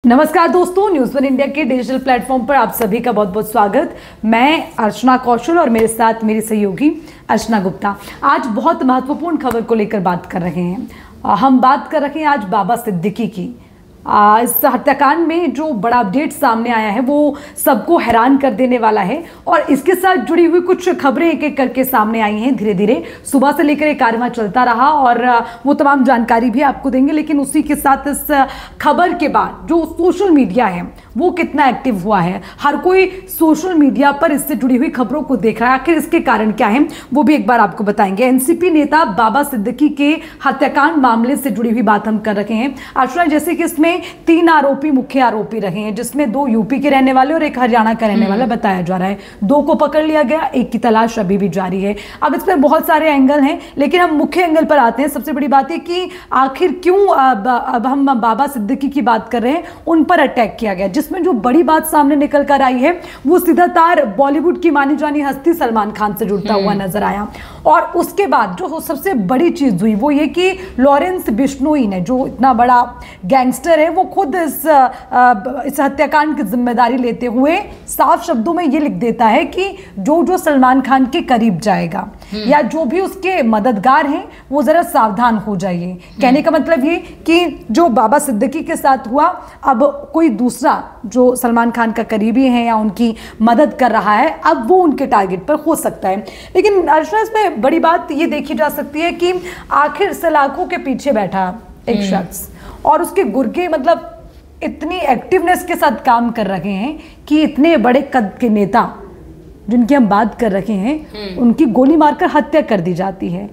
नमस्कार दोस्तों, news one India के डिजिटल प्लेटफॉर्म पर आप सभी का बहुत बहुत स्वागत। मैं अर्चना कौशल और मेरे साथ मेरी सहयोगी अर्चना गुप्ता आज बहुत महत्वपूर्ण खबर को लेकर बात कर रहे हैं। हम बात कर रहे हैं आज बाबा सिद्दीकी की। इस हत्याकांड में जो बड़ा अपडेट सामने आया है वो सबको हैरान कर देने वाला है और इसके साथ जुड़ी हुई कुछ खबरें एक एक करके सामने आई हैं। धीरे धीरे सुबह से लेकर ये कार्यक्रम चलता रहा और वो तमाम जानकारी भी आपको देंगे, लेकिन उसी के साथ इस खबर के बाद जो सोशल मीडिया है वो कितना एक्टिव हुआ है, हर कोई सोशल मीडिया पर इससे जुड़ी हुई खबरों को देख रहा है। आखिर इसके कारण क्या है वो भी एक बार आपको बताएंगे। एनसीपी नेता बाबा सिद्दीकी के हत्याकांड मामले से जुड़ी हुई बात हम कर रहे हैं। आश्रय जैसे कि इसमें 3 आरोपी मुख्य आरोपी रहे हैं, जिसमें 2 यूपी के रहने वाले और 1 हरियाणा का रहने वाला बताया जा रहा है। 2 को पकड़ लिया गया, 1 की तलाश अभी भी जारी है। अब इस पर बहुत सारे एंगल हैं, लेकिन हम मुख्य एंगल पर आते हैं। सबसे बड़ी बात है कि आखिर क्यों अब हम बाबा सिद्दीकी की बात कर रहे हैं, उन पर अटैक किया गया। जिसमें जो बड़ी बात सामने निकल कर आई है वो सीधा तार बॉलीवुड की मानी जानी हस्ती सलमान खान से जुड़ता हुआ नजर आया। और उसके बाद जो सबसे बड़ी चीज हुई वो ये कि लॉरेंस बिश्नोई ने, जो इतना बड़ा गैंगस्टर है, वो खुद इस हत्याकांड की जिम्मेदारी लेते हुए साफ शब्दों में ये लिख देता है कि जो सलमान खान के करीब जाएगा या जो भी उसके मददगार हैं वो जरा सावधान हो जाइए। कहने का मतलब ये कि जो बाबा सिद्दीकी के साथ हुआ, अब कोई दूसरा जो सलमान खान का करीबी है या उनकी मदद कर रहा है, अब वो उनके टारगेट पर हो सकता है। लेकिन अर्चना, इसमें बड़ी बात ये देखी जा सकती है कि आखिर सलाखों के पीछे बैठा एक शख्स और उसके गुर्गे मतलब इतनी एक्टिवनेस के साथ काम कर रहे हैं कि इतने बड़े कद के नेता जिनकी हम बात कर रहे हैं उनकी गोली मारकर हत्या कर दी जाती है।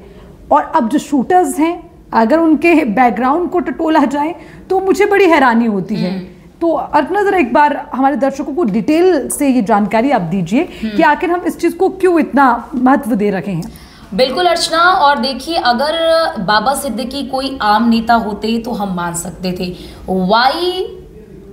और अब जो शूटर्स हैं, अगर उनके बैकग्राउंड को टटोला जाए तो मुझे बड़ी हैरानी होती है। तो अर्चना, जरा एक बार हमारे दर्शकों को डिटेल से ये जानकारी आप दीजिए कि आखिर हम इस चीज को क्यों इतना महत्व दे रखे हैं। बिल्कुल अर्चना, और देखिए, अगर बाबा सिद्दीकी कोई आम नेता होते तो हम मान सकते थे। वाई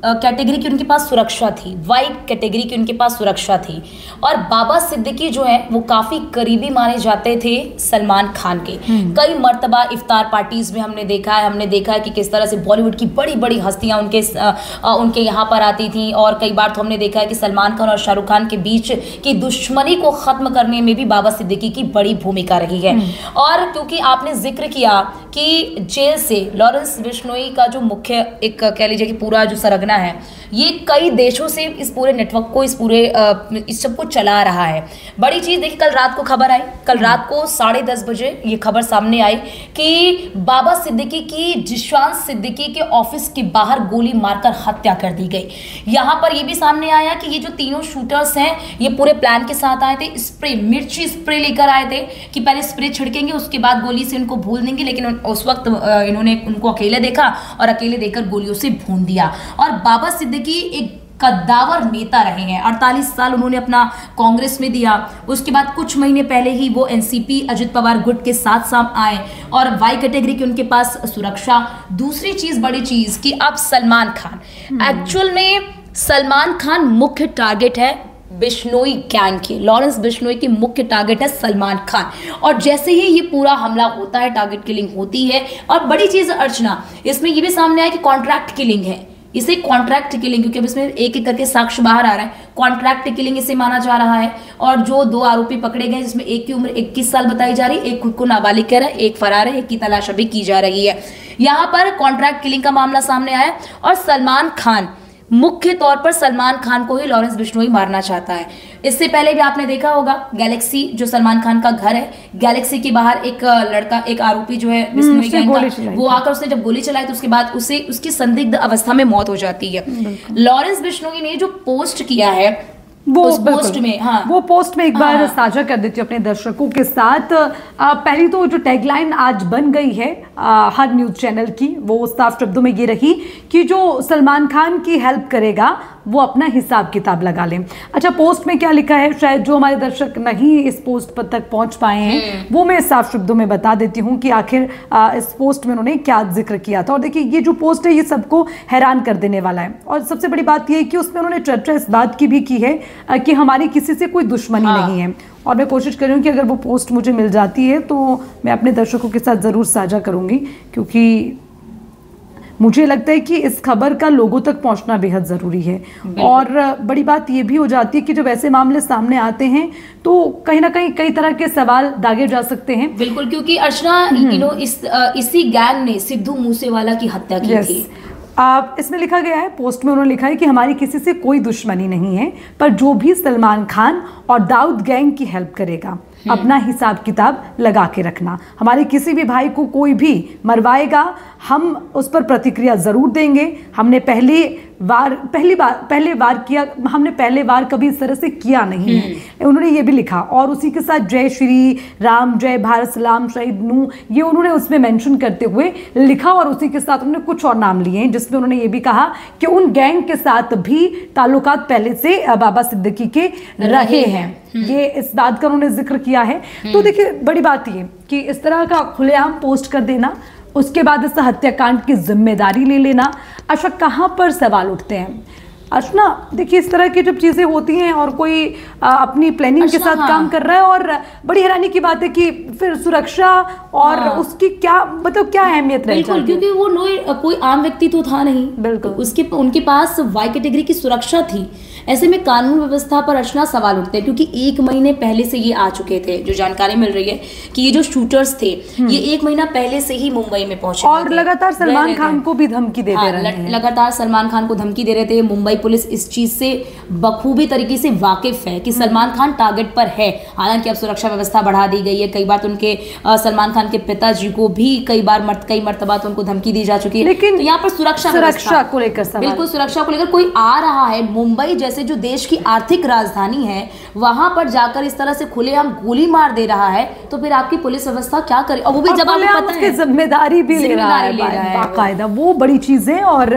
कैटेगरी की उनके पास सुरक्षा थी, वाई कैटेगरी की उनके पास सुरक्षा थी। और बाबा सिद्दीकी जो है वो काफ़ी करीबी माने जाते थे सलमान खान के। कई मर्तबा इफ्तार पार्टीज में हमने देखा है कि किस तरह से बॉलीवुड की बड़ी बड़ी हस्तियां उनके यहाँ पर आती थी। और कई बार तो हमने देखा है कि सलमान खान और शाहरुख खान के बीच की दुश्मनी को ख़त्म करने में भी बाबा सिद्दीकी की बड़ी भूमिका रही है। और क्योंकि आपने जिक्र किया कि जेल से लॉरेंस बिश्नोई का जो मुख्य एक कह लीजिए कि पूरा जो सरगना है, ये कई देशों से इस पूरे नेटवर्क को इस सब को चला रहा है। बड़ी चीज देखिए, कल रात को खबर आई, कल रात को 10:30 बजे ये खबर सामने आई कि बाबा सिद्दीकी की जिशान सिद्दीकी के ऑफिस के बाहर गोली मारकर हत्या कर दी गई। यहाँ पर ये भी सामने आया कि ये जो तीनों शूटर्स हैं ये पूरे प्लान के साथ आए थे। मिर्ची स्प्रे लेकर आए थे कि पहले स्प्रे छिड़केंगे, उसके बाद गोली से इनको भून देंगे। लेकिन उस वक्त इन्होंने उनको अकेले देखा और अकेले देखकर गोलियों से भून दिया। और बाबा सिद्दीकी एक कद्दावर नेता रहे हैं। 48 साल उन्होंने अपना कांग्रेस में दिया। उसके बाद कुछ महीने पहले ही वो एनसीपी अजित पवार गुट के साथ साम आए और वाई कैटेगरी की उनके पास सुरक्षा। दूसरी चीज, बड़ी चीज कि अब सलमान खान, एक्चुअल में सलमान खान मुख्य टारगेट है बिश्नोई गैंग की। लॉरेंस बिश्नोई की मुख्य टारगेट है सलमान खान। और जैसे ही ये पूरा हमला होता है, टारगेट किलिंग होती है। और बड़ी चीज अर्चना, इसमें ये भी सामने आया कि कॉन्ट्रैक्ट किलिंग है। इसे कॉन्ट्रैक्ट किलिंग, क्योंकि अब इसमें एक एक करके साक्ष्य बाहर आ रहा है, कॉन्ट्रैक्ट किलिंग इसे माना जा रहा है। और जो 2 आरोपी पकड़े गए, जिसमें एक की उम्र 21 साल बताई जा रही है, एक खुद को नाबालिग कह रहा है, एक फरार है, एक की तलाश अभी की जा रही है। यहाँ पर कॉन्ट्रैक्ट किलिंग का मामला सामने आया और सलमान खान, मुख्य तौर पर सलमान खान को ही लॉरेंस बिश्नोई मारना चाहता है। इससे पहले भी आपने देखा होगा, गैलेक्सी जो सलमान खान का घर है, गैलेक्सी के बाहर एक लड़का, एक आरोपी जो है बिश्नोई गैंग का, वो आकर उसने जब गोली चलाई तो उसके बाद उसकी संदिग्ध अवस्था में मौत हो जाती है। लॉरेंस बिश्नोई ने जो पोस्ट किया है उस पोस्ट में, वो पोस्ट में एक बार साझा कर देती हूँ अपने दर्शकों के साथ। पहली तो जो टैगलाइन आज बन गई है हर न्यूज चैनल की, वो साफ शब्दों में ये रही कि जो सलमान खान की हेल्प करेगा वो अपना हिसाब किताब लगा लें। अच्छा, पोस्ट में क्या लिखा है, शायद जो हमारे दर्शक नहीं इस पोस्ट पर तक पहुंच पाए हैं वो मैं साफ शब्दों में बता देती हूं कि आखिर इस पोस्ट में उन्होंने क्या जिक्र किया था। और देखिए, ये जो पोस्ट है ये सबको हैरान कर देने वाला है। और सबसे बड़ी बात यह है कि उसमें उन्होंने चर्चा इस बात की भी की है कि हमारी किसी से कोई दुश्मनी नहीं है। और मैं कोशिश कर रही हूँ कि अगर वो पोस्ट मुझे मिल जाती है तो मैं अपने दर्शकों के साथ ज़रूर साझा करूँगी, क्योंकि मुझे लगता है कि इस खबर का लोगों तक पहुंचना बेहद ज़रूरी है। और बड़ी बात ये भी हो जाती है कि जब ऐसे मामले सामने आते हैं तो कहीं ना कहीं कई तरह के सवाल दागे जा सकते हैं। बिल्कुल, क्योंकि अर्चना इसी गैंग ने सिद्धू मूसेवाला की हत्या की थी। इसमें लिखा गया है, पोस्ट में उन्होंने लिखा है कि हमारी किसी से कोई दुश्मनी नहीं है, पर जो भी सलमान खान और दाऊद गैंग की हेल्प करेगा अपना हिसाब किताब लगा के रखना। हमारे किसी भी भाई को कोई भी मरवाएगा, हम उस पर प्रतिक्रिया जरूर देंगे। हमने पहले वार कभी इस तरह से किया नहीं है, उन्होंने ये भी लिखा। और उसी के साथ जय श्री राम, जय भारत, सलाम शहीद नू, ये उन्होंने उसमें मेंशन करते हुए लिखा। और उसी के साथ उन्होंने कुछ और नाम लिए हैं, जिसमें उन्होंने ये भी कहा कि उन गैंग के साथ भी ताल्लुकात पहले से बाबा सिद्दीकी के रहे हैं। ये इस बात का उन्होंने जिक्र किया है। तो देखिए, बड़ी बात ये कि इस तरह का खुलेआम पोस्ट कर देना, उसके बाद इस हत्याकांड की जिम्मेदारी ले लेना, अच्छा कहाँ पर सवाल उठते हैं। अर्चना देखिए, इस तरह की जब चीजें होती हैं और कोई अपनी प्लानिंग के साथ काम कर रहा है, और बड़ी हैरानी की बात है कि फिर सुरक्षा और उसकी क्या मतलब क्या अहमियत रही। बिल्कुल, क्योंकि वो कोई आम व्यक्ति तो था नहीं। बिल्कुल, उनके पास वाई कैटेगरी की सुरक्षा थी। ऐसे में कानून व्यवस्था पर अर्चना सवाल उठते हैं, क्योंकि 1 महीने पहले से ये आ चुके थे। जो जानकारी मिल रही है कि ये जो शूटर्स थे ये 1 महीना पहले से ही मुंबई में पहुंचे और लगातार सलमान खान को भी धमकी दे रहे हैं। लगातार सलमान खान को धमकी दे रहे थे। मुंबई पुलिस इस चीज से बखूबी तरीके से वाकिफ है कि सलमान खान टारगेट पर है। हालांकि अब सुरक्षा व्यवस्था बढ़ा दी गई है। कई बार तो उनके सलमान खान के पिताजी को भी कई मर्तबा तो उनको धमकी दी जा चुकी है। लेकिन तो यहाँ पर सुरक्षा को लेकर, बिल्कुल सुरक्षा को लेकर कोई आ रहा है मुंबई जैसे जो देश की आर्थिक राजधानी है, वहां पर जाकर इस तरह से खुलेआम गोली मार दे रहा है, तो फिर आपकी पुलिस व्यवस्था क्या करे। और वो भी जब आपको पता है जिम्मेदारी भी ले रहा है बाकायदा, वो बड़ी चीज है। और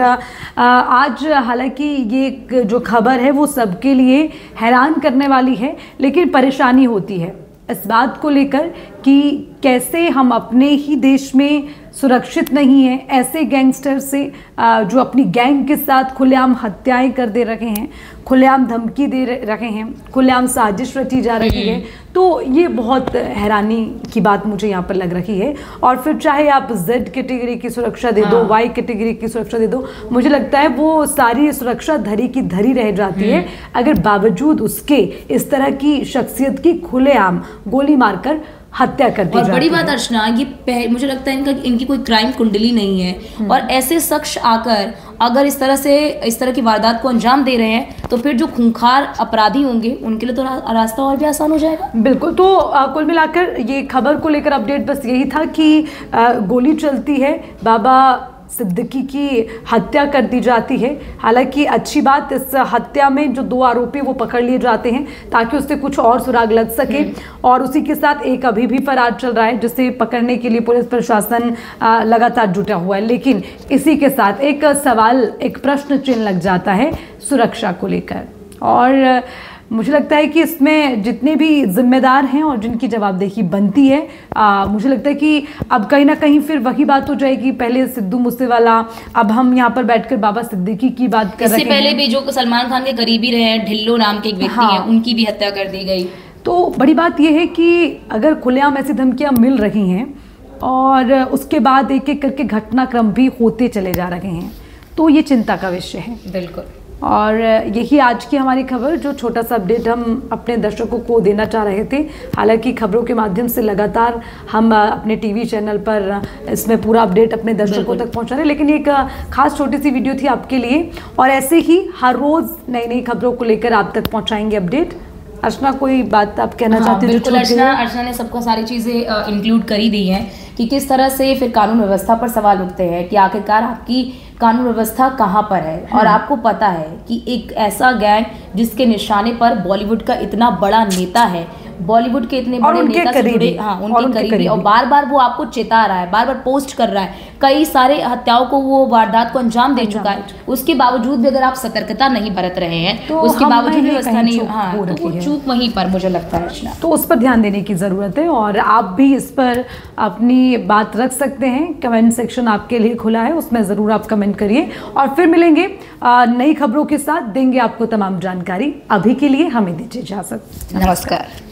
आज हालांकि ये जो खबर है वो सबके लिए हैरान करने वाली है, लेकिन परेशानी होती है इस बात को लेकर कि कैसे हम अपने ही देश में सुरक्षित नहीं है ऐसे गैंगस्टर से जो अपनी गैंग के साथ खुलेआम हत्याएं कर दे रहे हैं, खुलेआम धमकी दे रहे हैं, खुलेआम साजिश रची जा रही है। तो ये बहुत हैरानी की बात मुझे यहाँ पर लग रही है। और फिर चाहे आप Z कैटेगरी की सुरक्षा दे दो, Y कैटेगरी की सुरक्षा दे दो, मुझे लगता है वो सारी सुरक्षा धरी की धरी रह जाती है अगर बावजूद उसके इस तरह की शख्सियत की खुलेआम गोली मारकर हत्या कर दी जाती है। और बड़ी बात अर्चना, ये मुझे लगता है इनकी कोई क्राइम कुंडली नहीं है। और ऐसे शख्स आकर अगर इस तरह की वारदात को अंजाम दे रहे हैं, तो फिर जो खूंखार अपराधी होंगे उनके लिए तो रास्ता और भी आसान हो जाएगा। बिल्कुल। तो कुल मिलाकर ये खबर को लेकर अपडेट बस यही था कि गोली चलती है, बाबा सिद्दीकी की हत्या कर दी जाती है। हालांकि अच्छी बात, इस हत्या में जो 2 आरोपी वो पकड़ लिए जाते हैं ताकि उससे कुछ और सुराग लग सके। और उसी के साथ एक अभी भी फरार चल रहा है जिसे पकड़ने के लिए पुलिस प्रशासन लगातार जुटा हुआ है। लेकिन इसी के साथ एक सवाल, एक प्रश्न चिन्ह लग जाता है सुरक्षा को लेकर। और मुझे लगता है कि इसमें जितने भी जिम्मेदार हैं और जिनकी जवाबदेही बनती है, मुझे लगता है कि अब कहीं ना कहीं फिर वही बात हो जाएगी। पहले सिद्धू मूसेवाला, अब हम यहाँ पर बैठकर बाबा सिद्दीकी की बात कर रहे हैं। इससे पहले भी जो सलमान खान के करीबी रहे हैं, ढिल्लो नाम के एक व्यक्ति हैं, उनकी भी हत्या कर दी गई। तो बड़ी बात यह है कि अगर खुलेआम ऐसी धमकियाँ मिल रही हैं और उसके बाद एक एक करके घटनाक्रम भी होते चले जा रहे हैं, तो ये चिंता का विषय है। बिल्कुल। और यही आज की हमारी खबर, जो छोटा सा अपडेट हम अपने दर्शकों को देना चाह रहे थे। हालांकि खबरों के माध्यम से लगातार हम अपने टीवी चैनल पर इसमें पूरा अपडेट अपने दर्शकों तक पहुंचा रहे हैं, लेकिन एक खास छोटी सी वीडियो थी आपके लिए। और ऐसे ही हर रोज़ नई नई खबरों को लेकर आप तक पहुँचाएंगे अपडेट। अर्चना, कोई बात आप कहना चाहते हैं? बिल्कुल अर्चना ने सबको सारी चीज़ें इंक्लूड कर ही दी हैं कि किस तरह से फिर कानून व्यवस्था पर सवाल उठते हैं कि आखिरकार आपकी कानून व्यवस्था कहाँ पर है। और आपको पता है कि एक ऐसा गैंग जिसके निशाने पर बॉलीवुड का इतना बड़ा नेता है, बॉलीवुड के इतने बड़े नेता से जुड़े, उनके करीबी, और बार बार वो आपको चेता रहा है, बार बार पोस्ट कर रहा है, कई सारे हत्याओं को वो वारदात को अंजाम दे चुका है। उसके बावजूद भी अगर आप सतर्कता नहीं बरत रहे हैं, तो उसके बावजूद व्यवस्था नहीं, तो वो चूक वहीं पर मुझे लगता है। तो उस पर ध्यान देने की ज़रूरत है और आप भी इस पर अपनी बात रख सकते हैं। कमेंट सेक्शन आपके लिए खुला है, उसमें ज़रूर आप कमेंट करिए। और फिर मिलेंगे नई खबरों के साथ, देंगे आपको तमाम जानकारी। अभी के लिए हमें दीजिए इजाज़त। नमस्कार।